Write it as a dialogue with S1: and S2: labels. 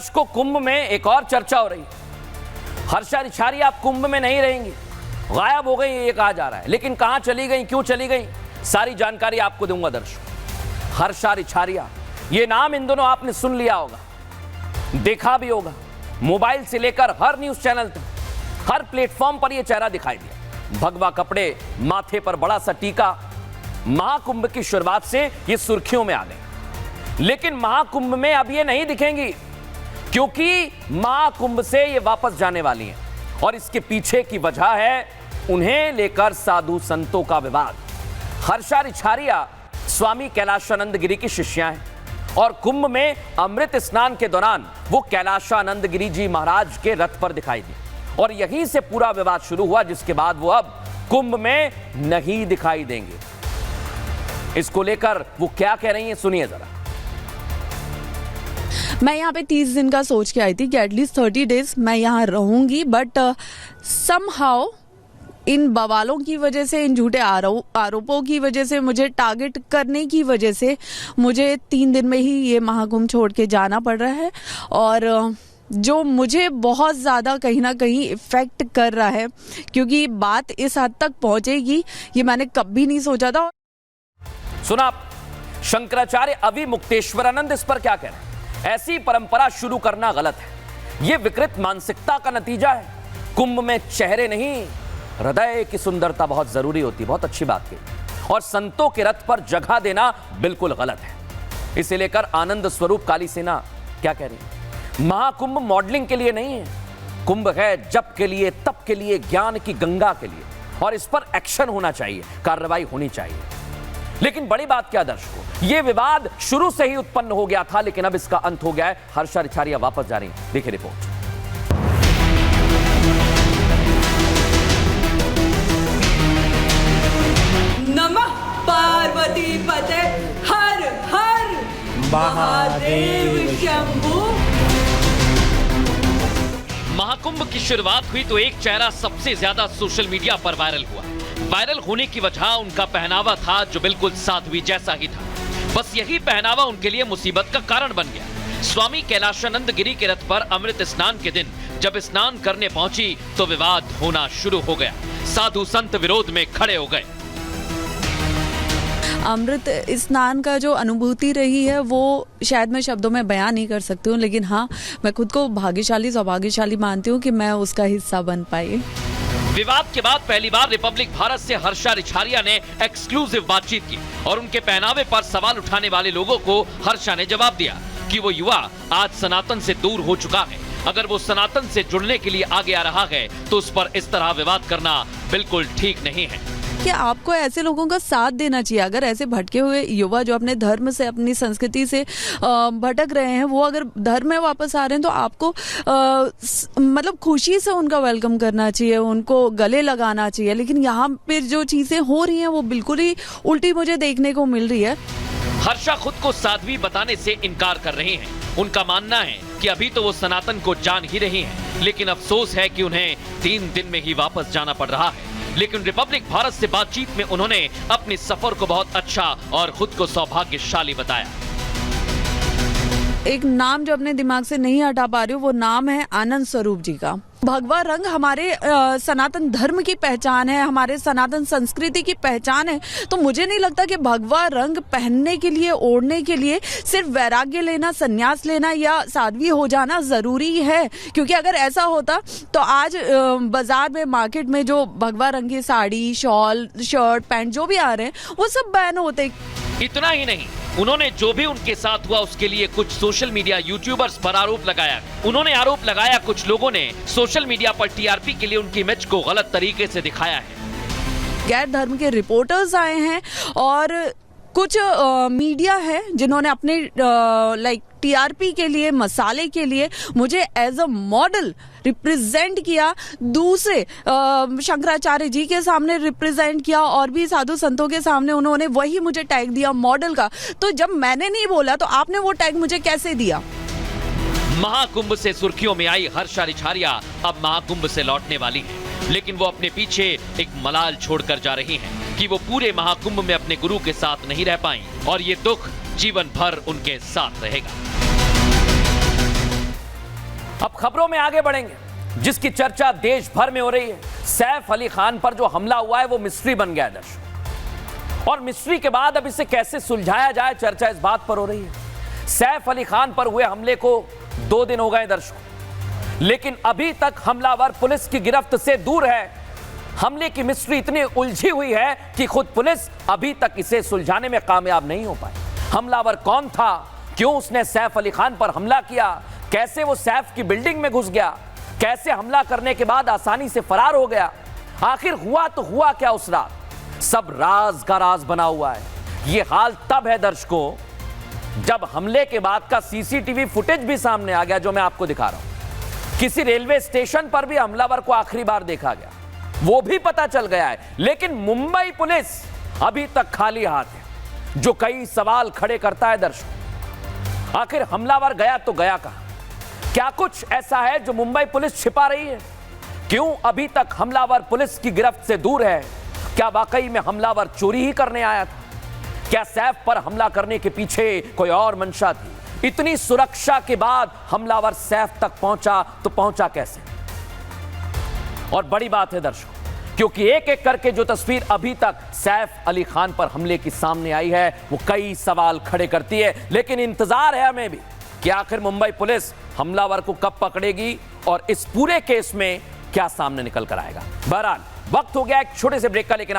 S1: दर्शकों, कुंभ में एक और चर्चा हो रही है। हर्षा रिछारिया आप कुंभ में नहीं रहेंगी, गायब हो गई ये कहा जा रहा है, लेकिन कहां चली गई, क्यों चली गई, सारी जानकारी आपको दूंगा दर्शकों। हर्षा रिछारिया, ये नाम इन दोनों आपने सुन लिया होगा, देखा भी होगा, मोबाइल से लेकर हर न्यूज चैनल तक, हर प्लेटफॉर्म पर यह चेहरा दिखाई दिया। भगवा कपड़े, माथे पर बड़ा सा टीका, महाकुंभ की शुरुआत से ये सुर्खियों में आ गए। लेकिन महाकुंभ में अब ये नहीं दिखेंगी, क्योंकि महाकुंभ से ये वापस जाने वाली हैं, और इसके पीछे की वजह है उन्हें लेकर साधु संतों का विवाद। हर्षा रिछारिया स्वामी कैलाशानंद गिरी की शिष्या हैं, और कुंभ में अमृत स्नान के दौरान वो कैलाशानंद गिरी जी महाराज के रथ पर दिखाई दी, और यहीं से पूरा विवाद शुरू हुआ, जिसके बाद वो अब कुंभ में नहीं दिखाई देंगे। इसको लेकर वो क्या कह रही हैं, सुनिए जरा।
S2: मैं यहाँ पे 30 दिन का सोच के आई थी कि एटलीस्ट 30 डेज मैं यहाँ रहूंगी, बट समहाउ इन बवालों की वजह से, इन झूठे आरोपों की वजह से, मुझे टारगेट करने की वजह से मुझे 3 दिन में ही ये महाकुंभ छोड़ के जाना पड़ रहा है, और जो मुझे बहुत ज़्यादा कहीं ना कहीं इफेक्ट कर रहा है, क्योंकि बात इस हद तक पहुंचेगी ये मैंने कभी नहीं सोचा था।
S1: सुना आप, शंकराचार्य अविमुक्तेश्वरानंद इस पर क्या कह रहे हैं। ऐसी परंपरा शुरू करना गलत है, यह विकृत मानसिकता का नतीजा है। कुंभ में चेहरे नहीं, हृदय की सुंदरता बहुत जरूरी होती है, बहुत अच्छी बात की, और संतों के रथ पर जगह देना बिल्कुल गलत है। इसे लेकर आनंद स्वरूप काली सेना क्या कह रही है, महाकुंभ मॉडलिंग के लिए नहीं है, कुंभ है जप के लिए, तप के लिए, ज्ञान की गंगा के लिए, और इस पर एक्शन होना चाहिए, कार्रवाई होनी चाहिए। लेकिन बड़ी बात क्या दर्शकों, यह विवाद शुरू से ही उत्पन्न हो गया था, लेकिन अब इसका अंत हो गया है। हर्षा रिछारिया वापस जा रही हैं, देखिए रिपोर्ट।
S3: नमः पार्वती पते हर हर महादेव शंभू।
S1: महाकुंभ की शुरुआत हुई तो एक चेहरा सबसे ज्यादा सोशल मीडिया पर वायरल हुआ। वायरल होने की वजह उनका पहनावा था, जो बिल्कुल साध्वी जैसा ही था। बस यही पहनावा उनके लिए मुसीबत का कारण बन गया। स्वामी कैलाशानंद गिरी के रथ पर अमृत स्नान के दिन जब स्नान करने पहुंची तो विवाद होना शुरू हो गया। साधु संत विरोध में खड़े हो गए।
S2: अमृत स्नान का जो अनुभूति रही है वो शायद मैं शब्दों में बयान नहीं कर सकती हूँ, लेकिन हाँ, मैं खुद को भाग्यशाली, सौभाग्यशाली मानती हूँ कि मैं उसका हिस्सा बन पाई।
S1: विवाद के बाद पहली बार रिपब्लिक भारत से हर्षा रिछारिया ने एक्सक्लूसिव बातचीत की, और उनके पहनावे पर सवाल उठाने वाले लोगों को हर्षा ने जवाब दिया कि वो युवा आज सनातन से दूर हो चुका है। अगर वो सनातन से जुड़ने के लिए आगे आ रहा है तो उस पर इस तरह विवाद करना बिल्कुल ठीक नहीं है।
S2: कि आपको ऐसे लोगों का साथ देना चाहिए। अगर ऐसे भटके हुए युवा जो अपने धर्म से, अपनी संस्कृति से भटक रहे हैं, वो अगर धर्म में वापस आ रहे हैं तो आपको मतलब खुशी से उनका वेलकम करना चाहिए, उनको गले लगाना चाहिए। लेकिन यहाँ पे जो चीजें हो रही हैं वो बिल्कुल ही उल्टी मुझे देखने को मिल रही है।
S1: हर्षा खुद को साध्वी बताने से इनकार कर रही हैं। उनका मानना है कि अभी तो वो सनातन को जान ही रही हैं, लेकिन अफसोस है कि उन्हें 3 दिन में ही वापस जाना पड़ रहा है। लेकिन रिपब्लिक भारत से बातचीत में उन्होंने अपने सफर को बहुत अच्छा और खुद को सौभाग्यशाली बताया।
S2: एक नाम जो अपने दिमाग से नहीं हटा पा रही हूँ, वो नाम है आनंद स्वरूप जी का। भगवा रंग हमारे सनातन धर्म की पहचान है, हमारे सनातन संस्कृति की पहचान है। तो मुझे नहीं लगता कि भगवा रंग पहनने के लिए, ओढ़ने के लिए सिर्फ वैराग्य लेना, संन्यास लेना या साध्वी हो जाना जरूरी है। क्योंकि अगर ऐसा होता तो आज बाजार में, मार्केट में जो भगवा रंग की साड़ी, शॉल, शर्ट, पैंट जो भी आ रहे हैं वो सब बैन होते।
S1: इतना ही नहीं, उन्होंने जो भी उनके साथ हुआ उसके लिए कुछ सोशल मीडिया यूट्यूबर्स पर आरोप लगाया। उन्होंने आरोप लगाया कुछ लोगों ने सोशल मीडिया पर टीआरपी के लिए उनकी इमेज को गलत तरीके से दिखाया है।
S2: गैर धर्म के रिपोर्टर्स आए हैं और कुछ मीडिया है जिन्होंने अपने लाइक टीआरपी के लिए, मसाले के लिए मुझे एज अ मॉडल रिप्रेजेंट किया, दूसरे शंकराचार्य जी के सामने रिप्रेजेंट किया, और भी साधु संतों के सामने उन्होंने वही मुझे टैग दिया मॉडल का। तो जब मैंने नहीं बोला तो आपने वो टैग मुझे कैसे दिया?
S1: महाकुंभ से सुर्खियों में आई हर्षा रिछारिया अब महाकुंभ से लौटने वाली है, लेकिन वो अपने पीछे एक मलाल छोड़कर जा रही हैं कि वो पूरे महाकुंभ में अपने गुरु के साथ नहीं रह पाई, और ये दुख जीवन भर उनके साथ रहेगा। अब खबरों में आगे बढ़ेंगे, जिसकी चर्चा देश भर में हो रही है। सैफ अली खान पर जो हमला हुआ है वो मिस्ट्री बन गया है दर्शक, और मिस्ट्री के बाद अब इसे कैसे सुलझाया जाए, चर्चा इस बात पर हो रही है। सैफ अली खान पर हुए हमले को 2 दिन हो गए दर्शक, लेकिन अभी तक हमलावर पुलिस की गिरफ्त से दूर है। हमले की मिस्ट्री इतनी उलझी हुई है कि खुद पुलिस अभी तक इसे सुलझाने में कामयाब नहीं हो पाई। हमलावर कौन था, क्यों उसने सैफ अली खान पर हमला किया, कैसे वो सैफ की बिल्डिंग में घुस गया, कैसे हमला करने के बाद आसानी से फरार हो गया, आखिर हुआ तो हुआ क्या उस रात, सब राज का राज बना हुआ है। ये हाल तब है दर्शकों जब हमले के बाद का सीसीटीवी फुटेज भी सामने आ गया, जो मैं आपको दिखा रहा हूं। किसी रेलवे स्टेशन पर भी हमलावर को आखिरी बार देखा गया, वो भी पता चल गया है। लेकिन मुंबई पुलिस अभी तक खाली हाथ है, जो कई सवाल खड़े करता है दर्शकों। आखिर हमलावर गया तो गया कहां? क्या कुछ ऐसा है जो मुंबई पुलिस छिपा रही है? क्यों अभी तक हमलावर पुलिस की गिरफ्त से दूर है? क्या वाकई में हमलावर चोरी ही करने आया था? क्या सैफ पर हमला करने के पीछे कोई और मंशा थी? इतनी सुरक्षा के बाद हमलावर सैफ तक पहुंचा तो पहुंचा कैसे? और बड़ी बात है दर्शकों, क्योंकि एक एक करके जो तस्वीर अभी तक सैफ अली खान पर हमले की सामने आई है वो कई सवाल खड़े करती है। लेकिन इंतजार है हमें भी कि आखिर मुंबई पुलिस हमलावर को कब पकड़ेगी और इस पूरे केस में क्या सामने निकल कर आएगा। बहरहाल वक्त हो गया एक छोटे से ब्रेक का, लेकिन